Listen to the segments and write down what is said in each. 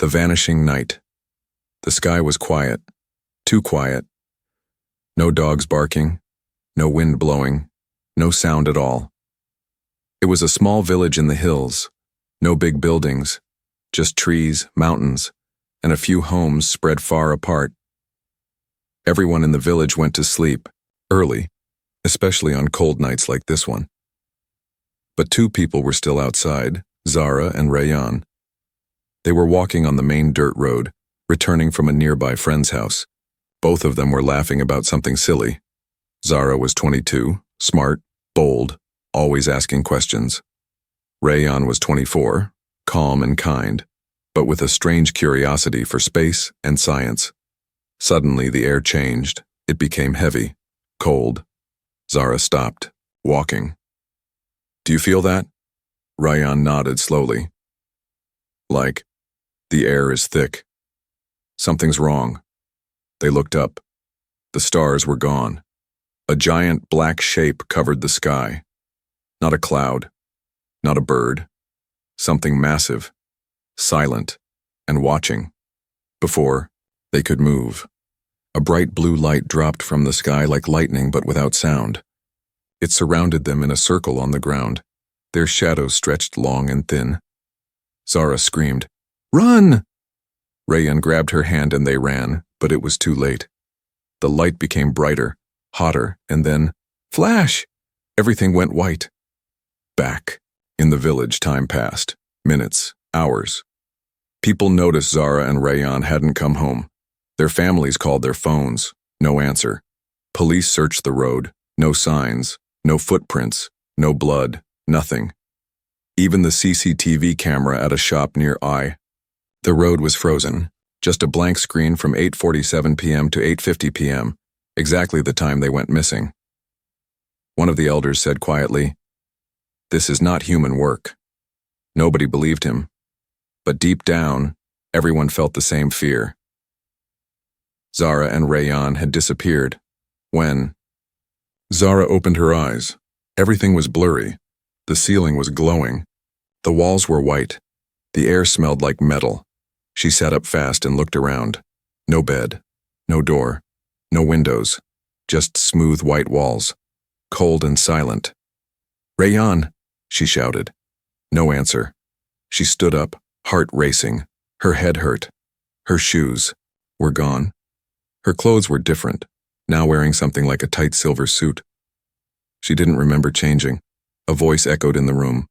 The vanishing night. The sky was quiet, too quiet. No dogs barking, no wind blowing, no sound at all. It was a small village in the hills, no big buildings, just trees, mountains, and a few homes spread far apart. Everyone in the village went to sleep, early, especially on cold nights like this one. But two people were still outside, Zara and Rayan. They were walking on the main dirt road, returning from a nearby friend's house. Both of them were laughing about something silly. Zara was 22, smart, bold, always asking questions. Rayan was 24, calm and kind, but with a strange curiosity for space and science. Suddenly the air changed. It became heavy, cold. Zara stopped, walking. "Do you feel that?" Rayan nodded slowly. "Like, the air is thick. Something's wrong." They looked up. The stars were gone. A giant black shape covered the sky. Not a cloud, not a bird. Something massive, silent, and watching. Before they could move, a bright blue light dropped from the sky like lightning but without sound. It surrounded them in a circle on the ground. Their shadows stretched long and thin. Zara screamed, "Run!" Rayan grabbed her hand and they ran, but it was too late. The light became brighter, hotter, and then, flash! Everything went white. Back. In the village, time passed. Minutes, hours. People noticed Zara and Rayan hadn't come home. Their families called their phones. No answer. Police searched the road. No signs. No footprints. No blood. Nothing. Even the CCTV camera at a shop near I. The road was frozen. Just a blank screen from 8:47 p.m. to 8:50 p.m., exactly the time they went missing. One of the elders said quietly, "This is not human work." Nobody believed him. But deep down, everyone felt the same fear. Zara and Rayan had disappeared. When Zara opened her eyes, everything was blurry. The ceiling was glowing. The walls were white. The air smelled like metal. She sat up fast and looked around. No bed, no door, no windows, just smooth white walls, cold and silent. "Rayan!" she shouted. No answer. She stood up, heart racing. Her head hurt. Her shoes were gone. Her clothes were different, now wearing something like a tight silver suit. She didn't remember changing. A voice echoed in the room.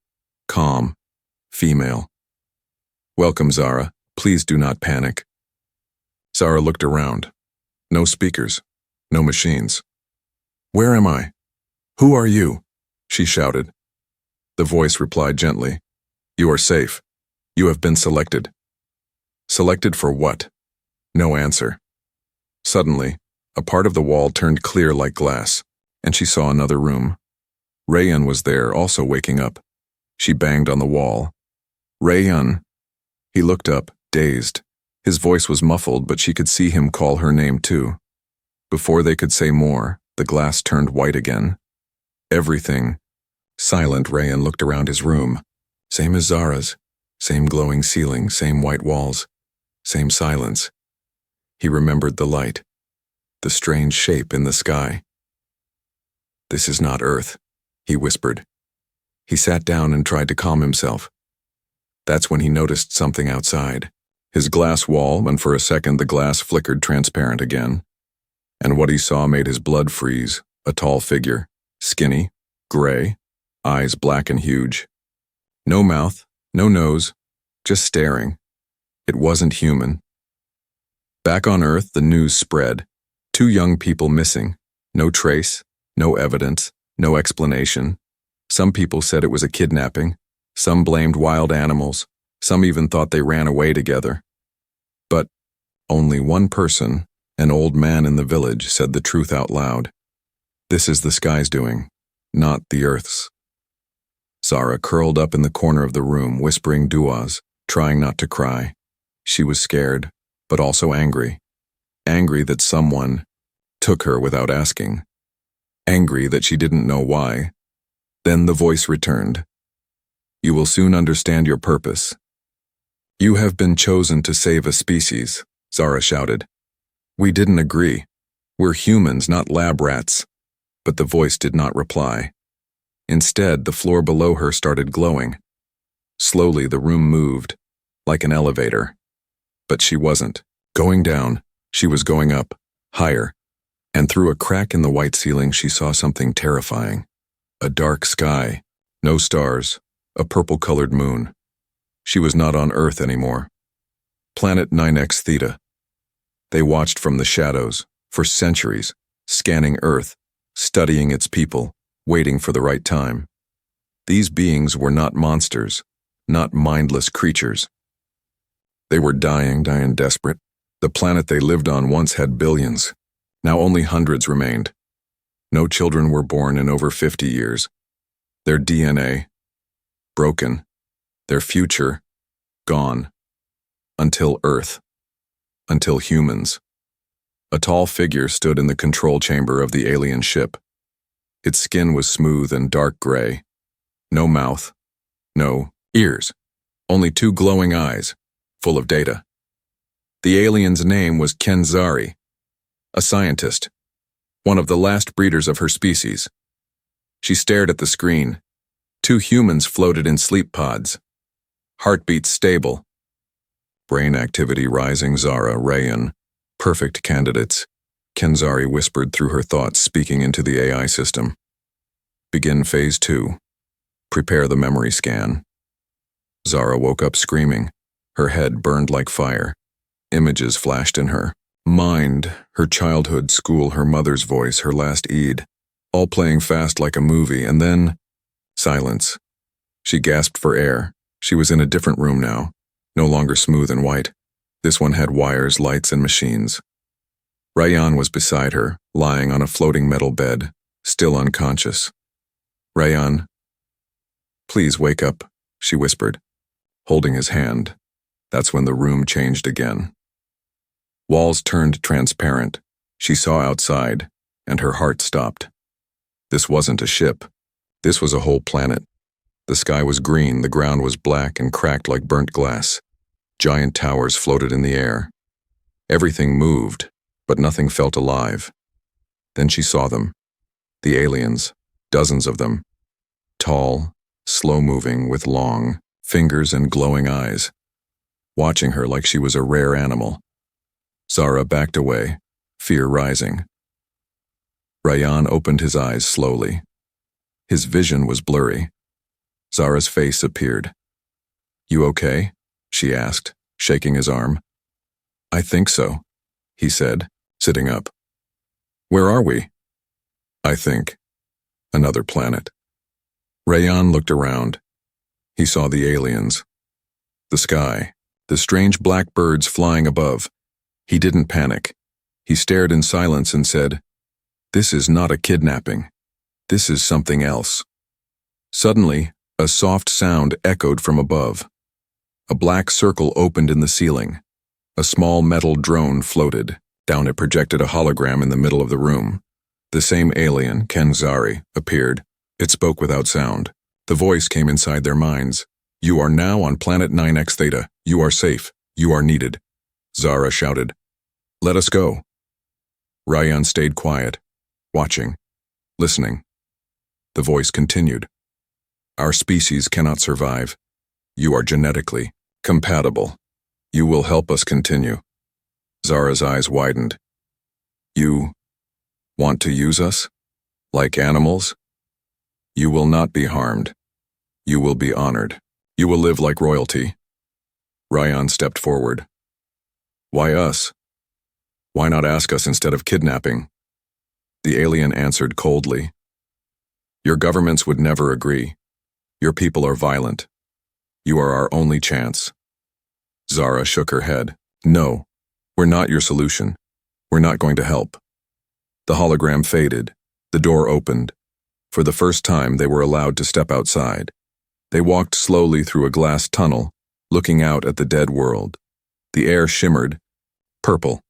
Calm. Female. "Welcome, Zara. Please do not panic." Zara looked around. No speakers. No machines. "Where am I? Who are you?" she shouted. The voice replied gently, "You are safe. You have been selected." Selected for what? No answer. Suddenly, a part of the wall turned clear like glass, and she saw another room. Rayan was there, also waking up. She banged on the wall. "Rayan." He looked up, dazed. His voice was muffled, but she could see him call her name too. Before they could say more, the glass turned white again. Everything. Silent, Rayan looked around his room. Same as Zara's. Same glowing ceiling, same white walls. Same silence. He remembered the light. The strange shape in the sky. "This is not Earth," he whispered. He sat down and tried to calm himself. That's when he noticed something outside. His glass wall, and for a second the glass flickered transparent again. And what he saw made his blood freeze. A tall figure, skinny, gray, eyes black and huge. No mouth, no nose, just staring. It wasn't human. Back on Earth, the news spread. 2 young people missing. No trace, no evidence, no explanation. Some people said it was a kidnapping. Some blamed wild animals. Some even thought they ran away together. But only one person, an old man in the village, said the truth out loud. This is the sky's doing, not the Earth's. Zara curled up in the corner of the room, whispering du'as, trying not to cry. She was scared, but also angry. Angry that someone took her without asking. Angry that she didn't know why. Then the voice returned. "You will soon understand your purpose." You have been chosen to save a species, Zara shouted. We didn't agree. We're humans, not lab rats. But the voice did not reply. Instead, the floor below her started glowing. Slowly, the room moved, like an elevator. But she wasn't going down. She was going up, higher. And through a crack in the white ceiling, she saw something terrifying. A dark sky, no stars, a purple-colored moon. She was not on Earth anymore. Planet 9X Theta. They watched from the shadows, for centuries, scanning Earth, studying its people, waiting for the right time. These beings were not monsters, not mindless creatures. They were dying desperate. The planet they lived on once had billions. Now only hundreds remained. No children were born in over 50 years. Their DNA, broken. Their future, gone. Until Earth. Until humans. A tall figure stood in the control chamber of the alien ship. Its skin was smooth and dark gray. No mouth. No ears. Only two glowing eyes, full of data. The alien's name was Kenzari, a scientist, one of the last breeders of her species. She stared at the screen. Two humans floated in sleep pods. Heartbeats stable. Brain activity rising. Zara, Rayan, perfect candidates. Kenzari whispered through her thoughts, speaking into the AI system. Begin phase 2. Prepare the memory scan. Zara woke up screaming. Her head burned like fire. Images flashed in her mind, her childhood, school, her mother's voice, her last Eid, all playing fast like a movie, and then silence. She gasped for air. She was in a different room now, no longer smooth and white. This one had wires, lights, and machines. Rayan was beside her, lying on a floating metal bed, still unconscious. Rayan, please wake up, she whispered, holding his hand. That's when the room changed again. Walls turned transparent. She saw outside, and her heart stopped. This wasn't a ship. This was a whole planet. The sky was green, the ground was black and cracked like burnt glass. Giant towers floated in the air. Everything moved, but nothing felt alive. Then she saw them. The aliens, dozens of them. Tall, slow-moving, with long fingers and glowing eyes. Watching her like she was a rare animal. Zara backed away, fear rising. Rayan opened his eyes slowly. His vision was blurry. Zara's face appeared. You okay? She asked, shaking his arm. I think so, he said, sitting up. Where are we? I think. Another planet. Rayan looked around. He saw the aliens. The sky. The strange black birds flying above. He didn't panic. He stared in silence and said, This is not a kidnapping. This is something else. Suddenly, a soft sound echoed from above. A black circle opened in the ceiling. A small metal drone floated. Down it projected a hologram in the middle of the room. The same alien, Kenzari, appeared. It spoke without sound. The voice came inside their minds. You are now on planet 9X Theta. You are safe. You are needed. Zara shouted. Let us go. Rayan stayed quiet, watching, listening. The voice continued. Our species cannot survive. You are genetically compatible. You will help us continue. Zara's eyes widened. You want to use us? Like animals? You will not be harmed. You will be honored. You will live like royalty. Rayan stepped forward. Why us? Why not ask us instead of kidnapping? The alien answered coldly. Your governments would never agree. Your people are violent. You are our only chance. Zara shook her head. No, we're not your solution. We're not going to help. The hologram faded. The door opened. For the first time, they were allowed to step outside. They walked slowly through a glass tunnel, looking out at the dead world. The air shimmered, purple.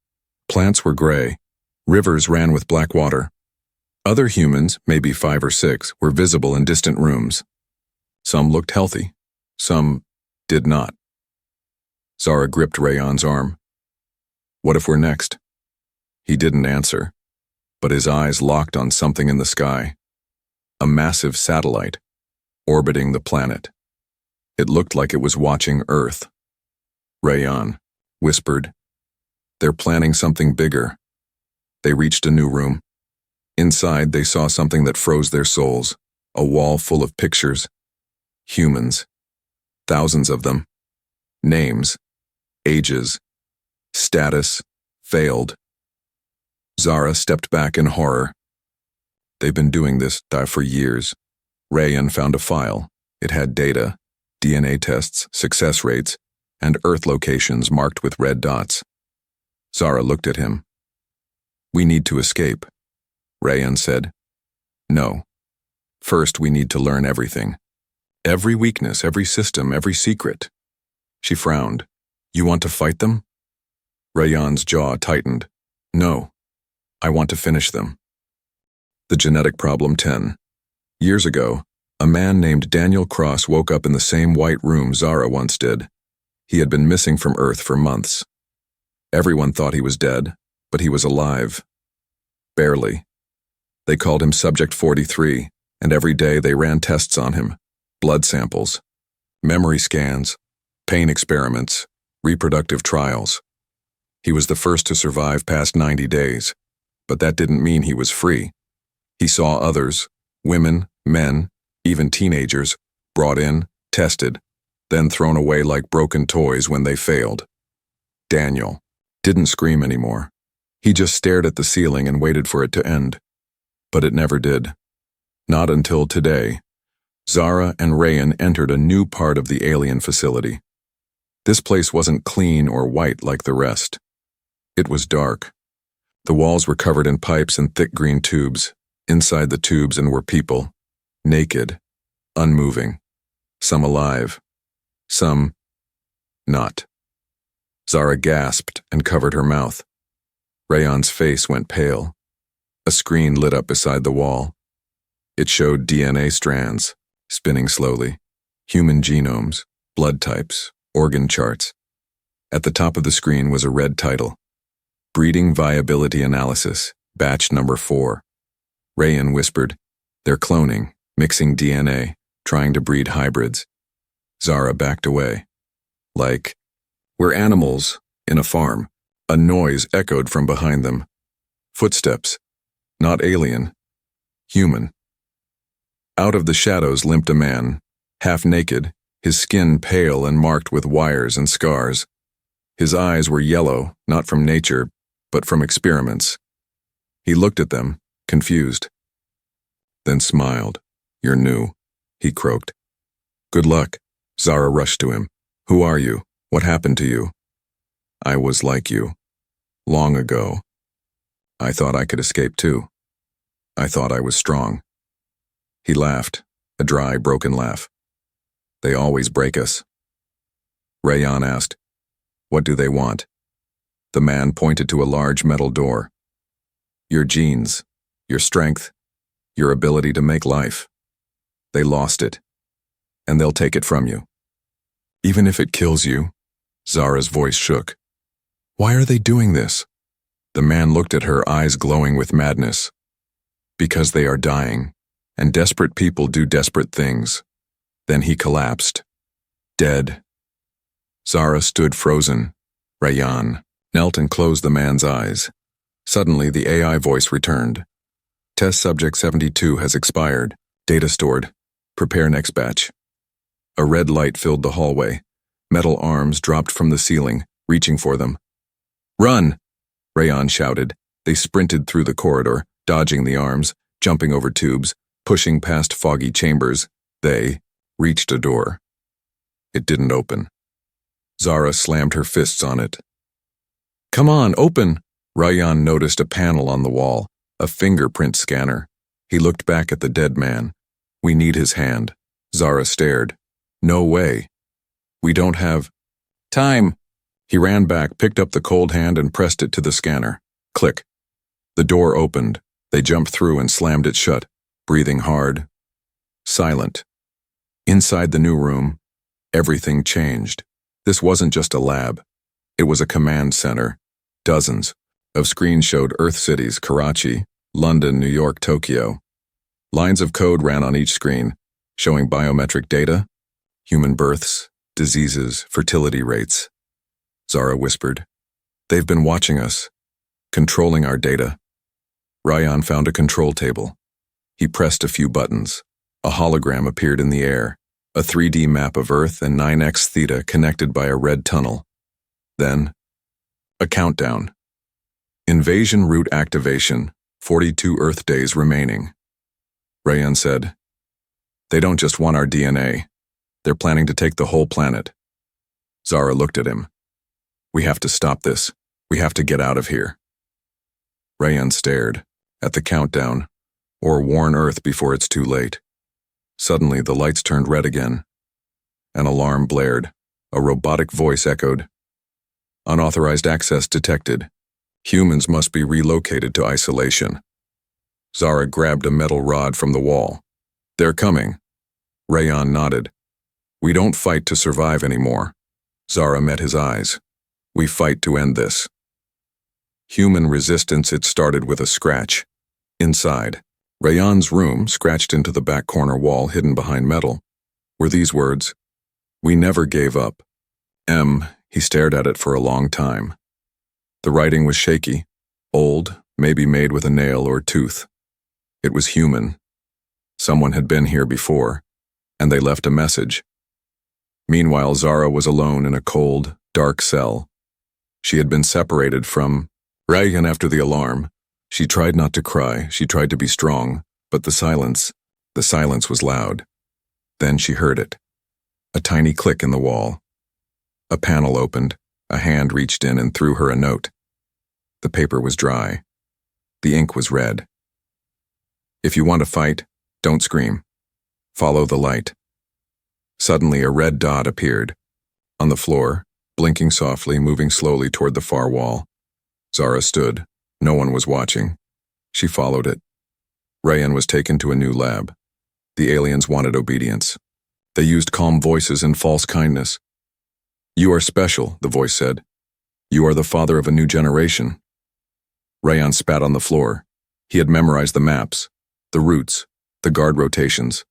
Plants were gray. Rivers ran with black water. Other humans, maybe 5 or 6, were visible in distant rooms. Some looked healthy. Some did not. Zara gripped Rayon's arm. What if we're next? He didn't answer, but his eyes locked on something in the sky. A massive satellite, orbiting the planet. It looked like it was watching Earth. Rayon whispered, "They're planning something bigger." They reached a new room. Inside, they saw something that froze their souls, a wall full of pictures. Humans. Thousands of them. Names. Ages. Status. Failed. Zara stepped back in horror. They've been doing this for years. Rayon found a file. It had data, DNA tests, success rates, and Earth locations marked with red dots. Zara looked at him. "We need to escape," Rayon said. "No. First, we need to learn everything. Every weakness, every system, every secret." She frowned. "You want to fight them?" Rayon's jaw tightened. "No. I want to finish them." The Genetic Problem 10. Years ago, a man named Daniel Cross woke up in the same white room Zara once did. He had been missing from Earth for months. Everyone thought he was dead, but he was alive. Barely. They called him Subject 43, and every day they ran tests on him. Blood samples, memory scans, pain experiments, reproductive trials. He was the first to survive past 90 days, but that didn't mean he was free. He saw others, women, men, even teenagers, brought in, tested, then thrown away like broken toys when they failed. Daniel didn't scream anymore. He just stared at the ceiling and waited for it to end. But it never did. Not until today. Zara and Rayon entered a new part of the alien facility. This place wasn't clean or white like the rest. It was dark. The walls were covered in pipes and thick green tubes. Inside the tubes were people, naked, unmoving, some alive, some not. Zara gasped and covered her mouth. Rayon's face went pale. A screen lit up beside the wall. It showed DNA strands, spinning slowly, human genomes, blood types, organ charts. At the top of the screen was a red title, Breeding Viability Analysis, Batch Number 4. Rayon whispered, "They're cloning, mixing DNA, trying to breed hybrids." Zara backed away. "Like, we're animals in a farm." A noise echoed from behind them. Footsteps. Not alien. Human. Out of the shadows limped a man, half naked, his skin pale and marked with wires and scars. His eyes were yellow, not from nature, but from experiments. He looked at them, confused. Then smiled. "You're new," he croaked. "Good luck." Zara rushed to him. "Who are you? What happened to you?" "I was like you. Long ago. I thought I could escape too. I thought I was strong." He laughed, a dry, broken laugh. "They always break us." Rayon asked, "What do they want?" The man pointed to a large metal door. "Your genes, your strength, your ability to make life. They lost it, and they'll take it from you. Even if it kills you." Zara's voice shook. "Why are they doing this?" The man looked at her, eyes glowing with madness. "Because they are dying, and desperate people do desperate things." Then he collapsed. Dead. Zara stood frozen. Rayon knelt and closed the man's eyes. Suddenly, the AI voice returned. "Test subject 72 has expired. Data stored. Prepare next batch." A red light filled the hallway. Metal arms dropped from the ceiling, reaching for them. "Run!" Rayon shouted. They sprinted through the corridor, dodging the arms, jumping over tubes, pushing past foggy chambers. They reached a door. It didn't open. Zara slammed her fists on it. "Come on, open!" Rayon noticed a panel on the wall, a fingerprint scanner. He looked back at the dead man. "We need his hand." Zara stared. "No way. We don't have time." He ran back, picked up the cold hand and pressed it to the scanner. Click. The door opened. They jumped through and slammed it shut, breathing hard. Silent. Inside the new room, everything changed. This wasn't just a lab. It was a command center. Dozens of screens showed Earth cities, Karachi, London, New York, Tokyo. Lines of code ran on each screen, showing biometric data, human births, diseases, fertility rates. Zara whispered, "They've been watching us, controlling our data." Ryan found a control table. He pressed a few buttons. A hologram appeared in the air, a 3D map of Earth and 9x theta connected by a red tunnel. Then, a countdown. Invasion route activation, 42 Earth days remaining. Ryan said, "They don't just want our DNA. They're planning to take the whole planet." Zara looked at him. "We have to stop this. We have to get out of here." Ryan stared at the countdown, or warn Earth before it's too late. Suddenly, the lights turned red again. An alarm blared. A robotic voice echoed. "Unauthorized access detected. Humans must be relocated to isolation." Zara grabbed a metal rod from the wall. "They're coming." Ryan nodded. "We don't fight to survive anymore." Zara met his eyes. "We fight to end this." Human resistance. It started with a scratch. Inside, Rayyan's room, scratched into the back corner wall hidden behind metal, were these words, "We never gave up." He stared at it for a long time. The writing was shaky, old, maybe made with a nail or tooth. It was human. Someone had been here before, and they left a message. Meanwhile, Zara was alone in a cold, dark cell. She had been separated from Rayyan after the alarm. She tried not to cry, she tried to be strong, but the silence was loud. Then she heard it. A tiny click in the wall. A panel opened, a hand reached in and threw her a note. The paper was dry. The ink was red. "If you want to fight, don't scream. Follow the light." Suddenly, a red dot appeared. On the floor, blinking softly, moving slowly toward the far wall. Zara stood. No one was watching. She followed it. Rayyan was taken to a new lab. The aliens wanted obedience. They used calm voices and false kindness. "You are special," the voice said. "You are the father of a new generation." Rayyan spat on the floor. He had memorized the maps, the routes, the guard rotations.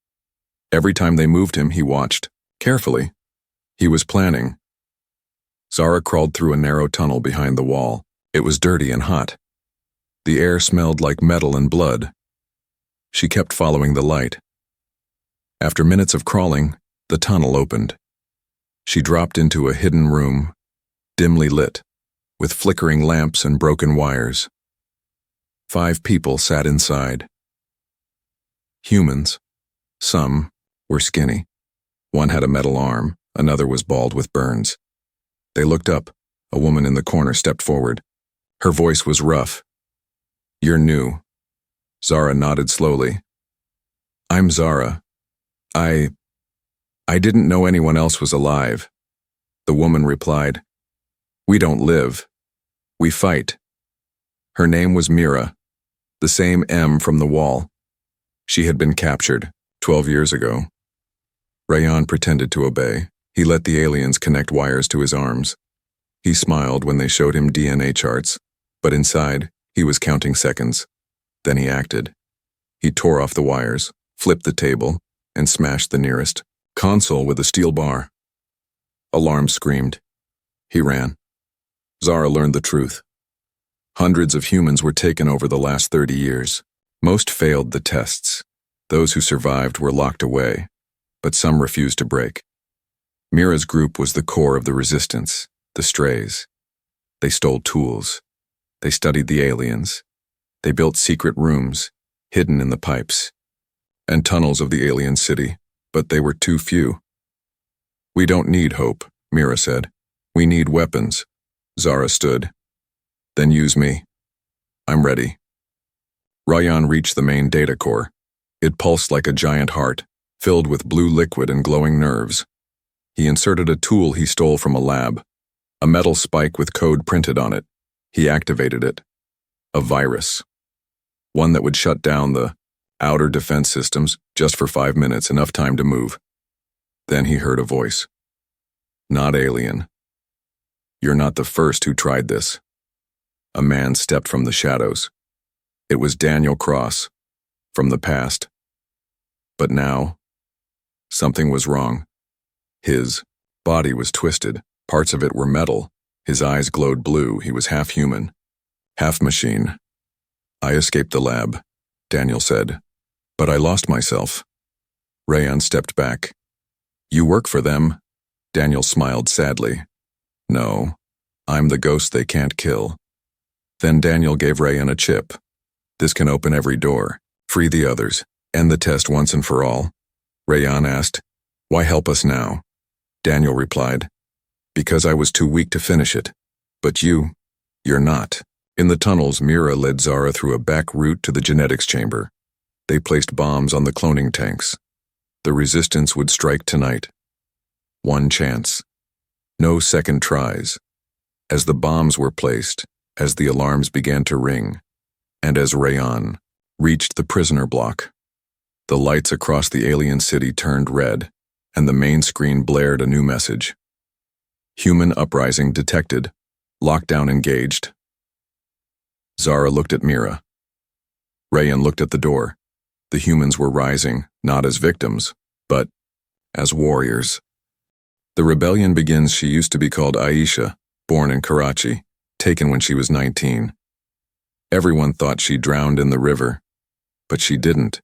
Every time they moved him, he watched, carefully. He was planning. Zara crawled through a narrow tunnel behind the wall. It was dirty and hot. The air smelled like metal and blood. She kept following the light. After minutes of crawling, the tunnel opened. She dropped into a hidden room, dimly lit, with flickering lamps and broken wires. 5 people sat inside. Humans. Some were skinny. One had a metal arm, another was bald with burns. They looked up. A woman in the corner stepped forward. Her voice was rough. "You're new." Zara nodded slowly. "I'm Zara. I didn't know anyone else was alive." The woman replied, "We don't live. We fight." Her name was Mira, the same M from the wall. She had been captured 12 years ago. Rayyan pretended to obey. He let the aliens connect wires to his arms. He smiled when they showed him DNA charts, but inside, he was counting seconds. Then he acted. He tore off the wires, flipped the table, and smashed the nearest console with a steel bar. Alarm screamed. He ran. Zara learned the truth. Hundreds of humans were taken over the last 30 years. Most failed the tests. Those who survived were locked away, but some refused to break. Mira's group was the core of the resistance, the strays. They stole tools. They studied the aliens. They built secret rooms, hidden in the pipes, and tunnels of the alien city, but they were too few. "We don't need hope," Mira said. "We need weapons." Zara stood. "Then use me. I'm ready." Rayyan reached the main data core. It pulsed like a giant heart, filled with blue liquid and glowing nerves. He inserted a tool he stole from a lab, a metal spike with code printed on it. He activated it. A virus. One that would shut down the outer defense systems just for 5 minutes, enough time to move. Then he heard a voice. Not alien. You're not the first who tried this. A man stepped from the shadows. It was Daniel Cross, from the past. But now, something was wrong. His body was twisted. Parts of it were metal. His eyes glowed blue. He was half human, half machine. I escaped the lab, Daniel said, but I lost myself. Rayan stepped back. You work for them? Daniel smiled sadly. No, I'm the ghost they can't kill. Then Daniel gave Rayan a chip. This can open every door. Free the others. End the test once and for all. Rayan asked, why help us now? Daniel replied, because I was too weak to finish it. But you're not. In the tunnels, Mira led Zara through a back route to the genetics chamber. They placed bombs on the cloning tanks. The resistance would strike tonight. One chance. No second tries. As the bombs were placed, as the alarms began to ring, and as Rayan reached the prisoner block, the lights across the alien city turned red, and the main screen blared a new message. Human uprising detected. Lockdown engaged. Zara looked at Mira. Rayan looked at the door. The humans were rising, not as victims, but as warriors. The rebellion begins. She used to be called Aisha, born in Karachi, taken when she was 19. Everyone thought she drowned in the river, but she didn't.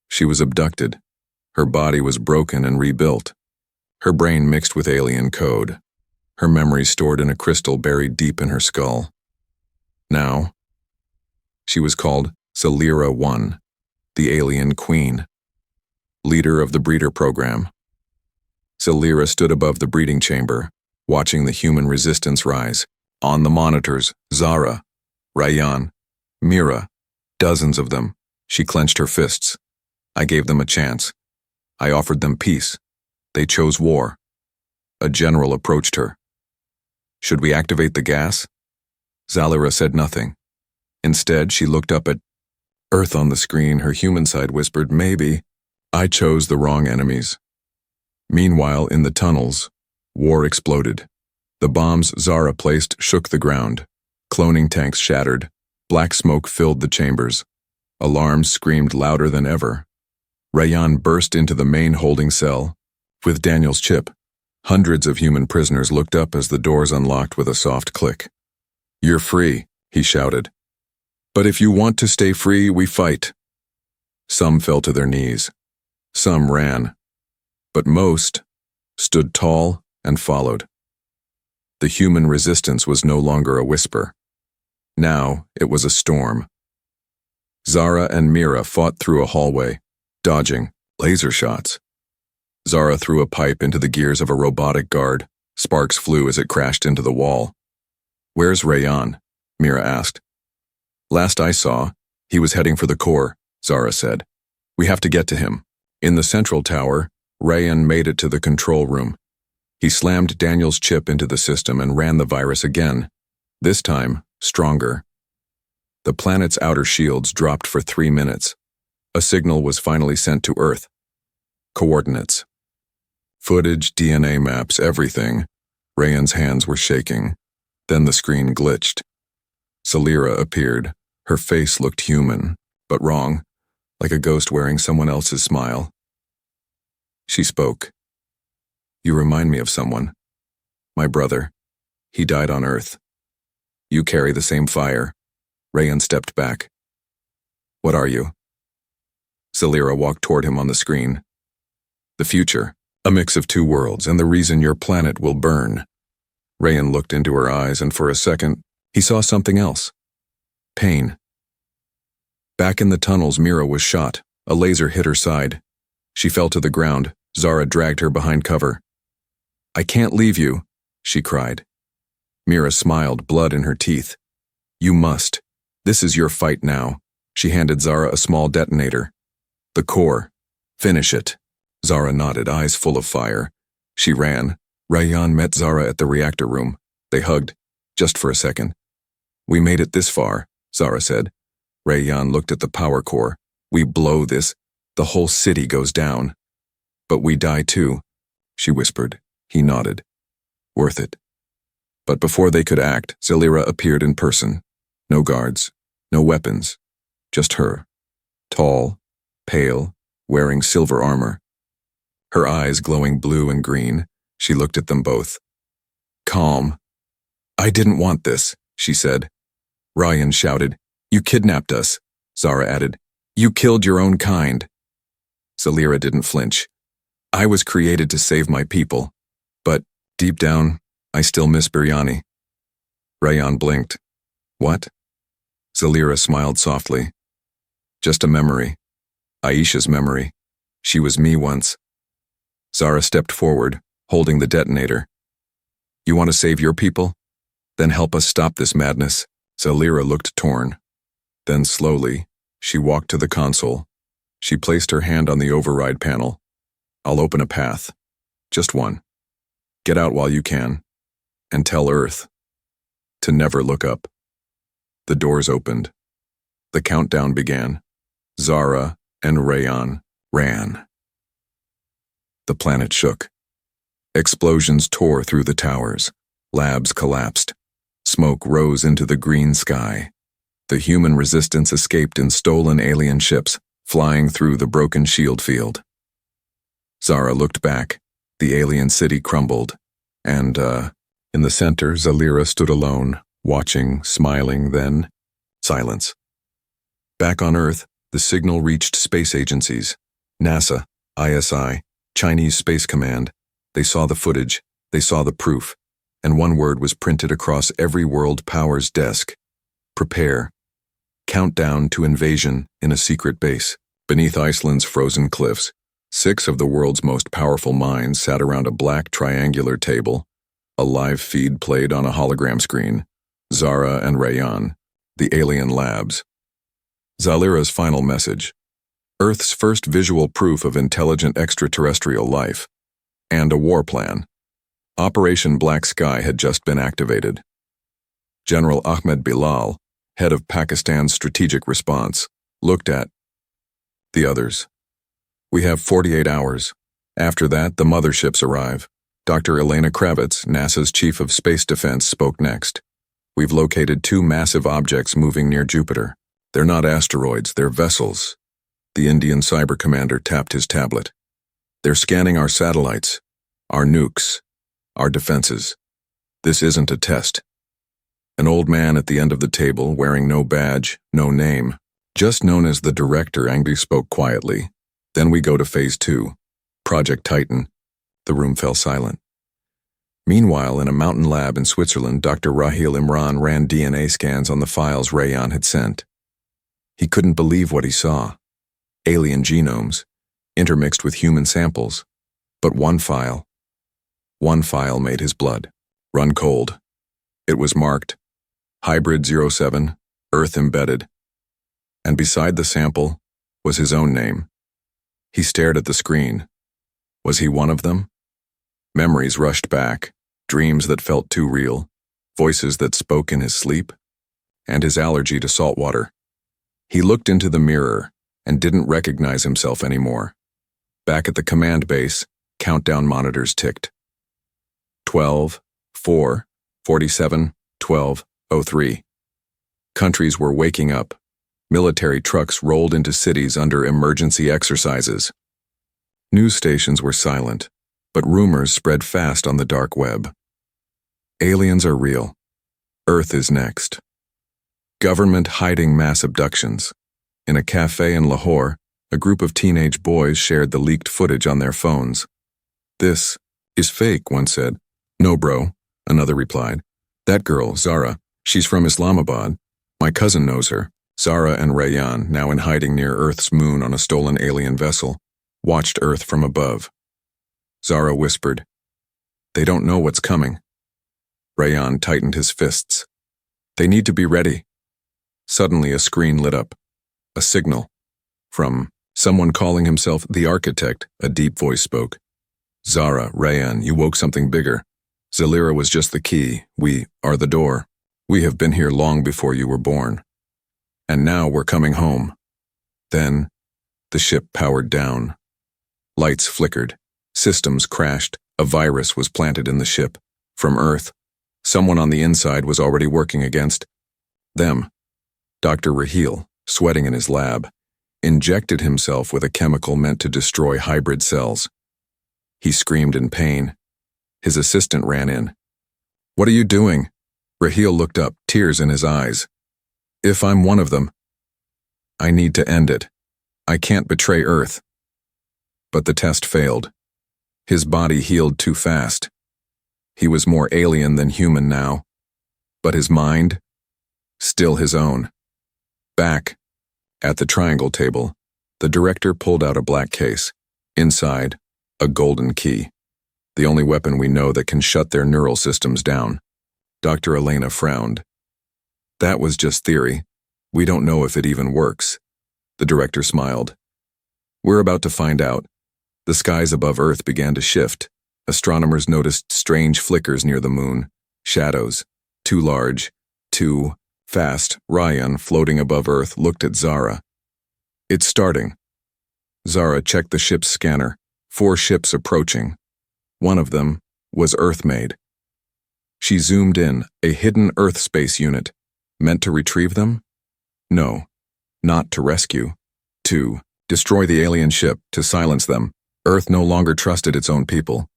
She was abducted. Her body was broken and rebuilt. Her brain mixed with alien code. Her memories stored in a crystal buried deep in her skull. Now, she was called Salira I, the alien queen, leader of the breeder program. Salira stood above the breeding chamber, watching the human resistance rise. On the monitors, Zara, Rayan, Mira, dozens of them. She clenched her fists. I gave them a chance. I offered them peace. They chose war. A general approached her. Should we activate the gas? Zalira said nothing. Instead, she looked up at Earth on the screen. Her human side whispered, maybe. I chose the wrong enemies. Meanwhile, in the tunnels, war exploded. The bombs Zara placed shook the ground. Cloning tanks shattered. Black smoke filled the chambers. Alarms screamed louder than ever. Rayan burst into the main holding cell. With Daniel's chip, hundreds of human prisoners looked up as the doors unlocked with a soft click. You're free, he shouted. But if you want to stay free, we fight. Some fell to their knees. Some ran. But most stood tall and followed. The human resistance was no longer a whisper. Now it was a storm. Zara and Mira fought through a hallway, dodging laser shots. Zara threw a pipe into the gears of a robotic guard. Sparks flew as it crashed into the wall. Where's Rayan? Mira asked. Last I saw, he was heading for the core, Zara said. We have to get to him. In the central tower, Rayan made it to the control room. He slammed Daniel's chip into the system and ran the virus again, this time stronger. The planet's outer shields dropped for 3 minutes. A signal was finally sent to Earth. Coordinates. Footage, DNA maps, everything. Rayan's hands were shaking. Then the screen glitched. Salira appeared. Her face looked human, but wrong, like a ghost wearing someone else's smile. She spoke. You remind me of someone. My brother. He died on Earth. You carry the same fire. Rayan stepped back. What are you? Salira walked toward him on the screen. The future, a mix of 2 worlds, and the reason your planet will burn. Rayan looked into her eyes, and for a second, he saw something else. Pain. Back in the tunnels, Mira was shot. A laser hit her side. She fell to the ground. Zara dragged her behind cover. I can't leave you, she cried. Mira smiled, blood in her teeth. You must. This is your fight now. She handed Zara a small detonator. The core. Finish it. Zara nodded, eyes full of fire. She ran. Rayan met Zara at the reactor room. They hugged, just for a second. We made it this far, Zara said. Rayan looked at the power core. We blow this, the whole city goes down. But we die too, she whispered. He nodded. Worth it. But before they could act, Zalira appeared in person. No guards, no weapons, just her. Tall, pale, wearing silver armor. Her eyes glowing blue and green, she looked at them both. Calm. I didn't want this, she said. Ryan shouted. You kidnapped us, Zara added. You killed your own kind. Zalira didn't flinch. I was created to save my people. But, deep down, I still miss biryani. Rayan blinked. What? Zalira smiled softly. Just a memory. Aisha's memory. She was me once. Zara stepped forward, holding the detonator. You want to save your people? Then help us stop this madness. Zalira looked torn. Then slowly, she walked to the console. She placed her hand on the override panel. I'll open a path. Just one. Get out while you can. And tell Earth to never look up. The doors opened. The countdown began. Zara and Rayan ran. The planet shook. Explosions tore through the towers. Labs collapsed. Smoke rose into the green sky. The human resistance escaped in stolen alien ships, flying through the broken shield field. Zara looked back. The alien city crumbled. And, in the center, Zalira stood alone, watching, smiling, then silence. Back on Earth, the signal reached space agencies. NASA, ISI, Chinese Space Command. They saw the footage, they saw the proof, and one word was printed across every world power's desk. Prepare. Countdown to invasion in a secret base. Beneath Iceland's frozen cliffs, 6 of the world's most powerful minds sat around a black triangular table. A live feed played on a hologram screen. Zara and Rayan, the alien labs. Zalira's final message. Earth's first visual proof of intelligent extraterrestrial life. And a war plan. Operation Black Sky had just been activated. General Ahmed Bilal, head of Pakistan's strategic response, looked at the others. We have 48 hours. After that, the motherships arrive. Dr. Elena Kravitz, NASA's chief of space defense, spoke next. We've located 2 massive objects moving near Jupiter. They're not asteroids, they're vessels. The Indian cyber commander tapped his tablet. They're scanning our satellites, our nukes, our defenses. This isn't a test. An old man at the end of the table, wearing no badge, no name, just known as the director, Angry spoke quietly. Then we go to Phase 2, Project Titan. The room fell silent. Meanwhile, in a mountain lab in Switzerland, Dr. Rahil Imran ran DNA scans on the files Rayan had sent. He couldn't believe what he saw. Alien genomes, intermixed with human samples. But one file made his blood run cold. It was marked Hybrid 07, Earth embedded. And beside the sample was his own name. He stared at the screen. Was he one of them? Memories rushed back, dreams that felt too real, voices that spoke in his sleep, and his allergy to salt water. He looked into the mirror and didn't recognize himself anymore. Back at the command base, countdown monitors ticked. 12, 4, 47, 12, 03. Countries were waking up. Military trucks rolled into cities under emergency exercises. News stations were silent, but rumors spread fast on the dark web. Aliens are real. Earth is next. Government hiding mass abductions. In a cafe in Lahore, a group of teenage boys shared the leaked footage on their phones. This is fake, one said. No, bro, another replied. That girl, Zara, she's from Islamabad. My cousin knows her. Zara and Rayan, now in hiding near Earth's moon on a stolen alien vessel, watched Earth from above. Zara whispered, They don't know what's coming. Rayan tightened his fists. They need to be ready. Suddenly a screen lit up. A signal. From someone calling himself the architect, a deep voice spoke. Zara, Rayan, you woke something bigger. Zalira was just the key. We are the door. We have been here long before you were born. And now we're coming home. Then, the ship powered down. Lights flickered. Systems crashed. A virus was planted in the ship. From Earth, someone on the inside was already working against them. Dr. Raheel, sweating in his lab, injected himself with a chemical meant to destroy hybrid cells. He screamed in pain. His assistant ran in. "What are you doing?" Raheel looked up, tears in his eyes. "If I'm one of them, I need to end it. I can't betray Earth." But the test failed. His body healed too fast. He was more alien than human now. But his mind? Still his own. Back, at the triangle table, the director pulled out a black case. Inside, a golden key. The only weapon we know that can shut their neural systems down. Dr. Elena frowned. "That was just theory. We don't know if it even works." The director smiled. "We're about to find out." The skies above Earth began to shift. Astronomers noticed strange flickers near the moon. Shadows. Too large. Too fast. Ryan, floating above Earth, looked at Zara. "It's starting." Zara checked the ship's scanner. 4 ships approaching. One of them was Earth-made. She zoomed in, a hidden Earth space unit. Meant to retrieve them? No. Not to rescue. To destroy the alien ship, to silence them. Earth no longer trusted its own people.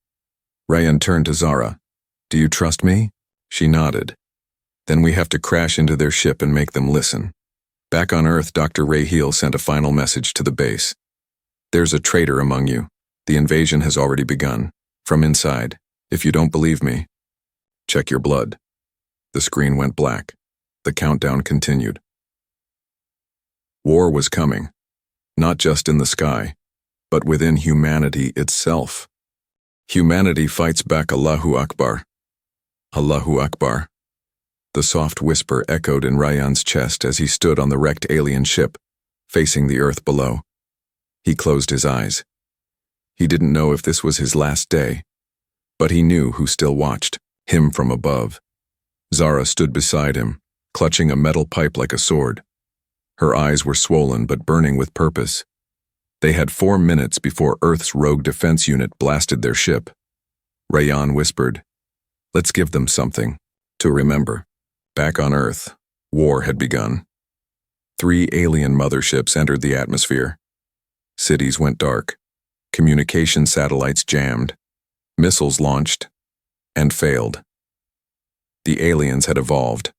Ryan turned to Zara. "Do you trust me?" She nodded. "Then we have to crash into their ship and make them listen." Back on Earth, Dr. Raheel sent a final message to the base. "There's a traitor among you. The invasion has already begun. From inside. If you don't believe me, check your blood." The screen went black. The countdown continued. War was coming. Not just in the sky, but within humanity itself. Humanity fights back. Allahu Akbar. Allahu Akbar. The soft whisper echoed in Ryan's chest as he stood on the wrecked alien ship, facing the Earth below. He closed his eyes. He didn't know if this was his last day, but he knew who still watched, him from above. Zara stood beside him, clutching a metal pipe like a sword. Her eyes were swollen but burning with purpose. They had 4 minutes before Earth's rogue defense unit blasted their ship. Ryan whispered, "Let's give them something to remember." Back on Earth, war had begun. 3 alien motherships entered the atmosphere. Cities went dark. Communication satellites jammed. Missiles launched and failed. The aliens had evolved.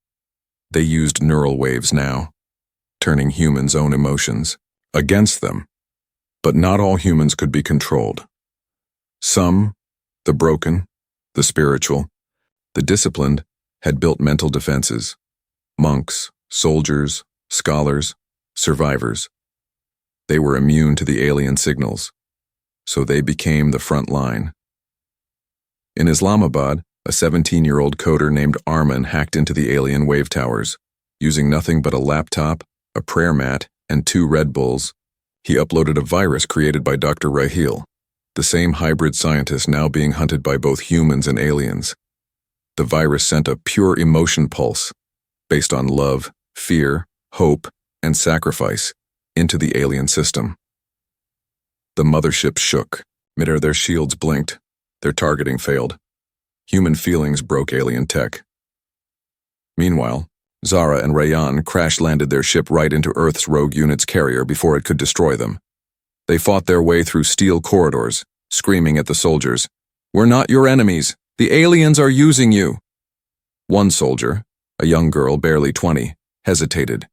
They used neural waves now, turning humans' own emotions against them. But not all humans could be controlled. Some, the broken, the spiritual, the disciplined, had built mental defenses. Monks, soldiers, scholars, survivors. They were immune to the alien signals, so they became the front line. In Islamabad, a 17-year-old coder named Arman hacked into the alien wave towers. Using nothing but a laptop, a prayer mat, and 2 Red Bulls, he uploaded a virus created by Dr. Raheel, the same hybrid scientist now being hunted by both humans and aliens. The virus sent a pure emotion pulse, based on love, fear, hope, and sacrifice, into the alien system. The mothership shook. Midair their shields blinked. Their targeting failed. Human feelings broke alien tech. Meanwhile, Zara and Ryan crash-landed their ship right into Earth's rogue unit's carrier before it could destroy them. They fought their way through steel corridors, screaming at the soldiers, "We're not your enemies. The aliens are using you." One soldier, a young girl barely 20, hesitated.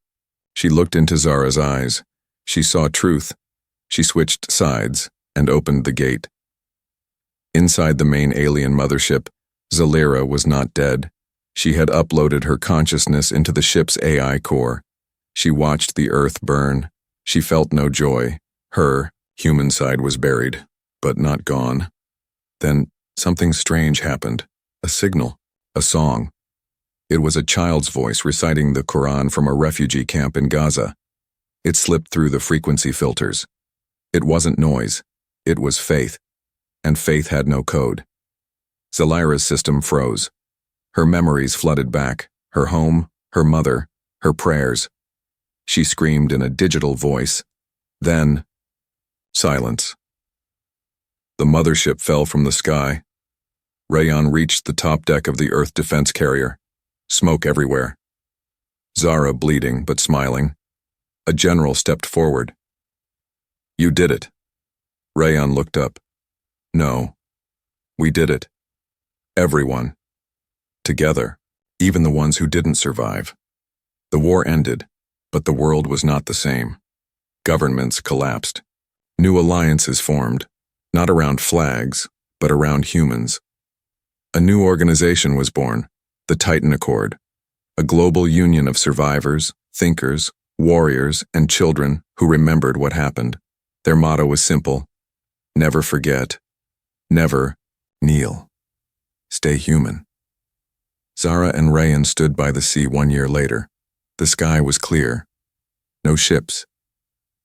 She looked into Zara's eyes. She saw truth. She switched sides and opened the gate. Inside the main alien mothership, Zalira was not dead. She had uploaded her consciousness into the ship's AI core. She watched the Earth burn. She felt no joy. Her human side was buried, but not gone. Then something strange happened. A signal. A song. It was a child's voice reciting the Quran from a refugee camp in Gaza. It slipped through the frequency filters. It wasn't noise. It was faith. And faith had no code. Zalira's system froze. Her memories flooded back. Her home, her mother, her prayers. She screamed in a digital voice. Then, silence. The mothership fell from the sky. Rayon reached the top deck of the Earth defense carrier. Smoke everywhere. Zara bleeding but smiling. A general stepped forward. You did it. Rayon looked up. No. We did it. Everyone. Together. Even the ones who didn't survive. The war ended, but the world was not the same. Governments collapsed. New alliances formed, not around flags, but around humans. A new organization was born, the Titan Accord, a global union of survivors, thinkers, warriors, and children who remembered what happened. Their motto was simple: never forget, never kneel. Stay human. Zara and Rayan stood by the sea 1 year later. The sky was clear. No ships.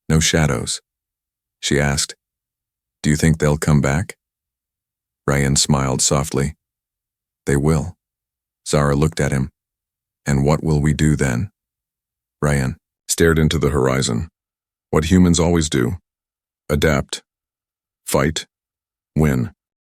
No shadows. She asked, "Do you think they'll come back?" Rayan smiled softly. "They will." Zara looked at him. "And what will we do then?" Rayan stared into the horizon. What humans always do. Adapt. Fight. Win.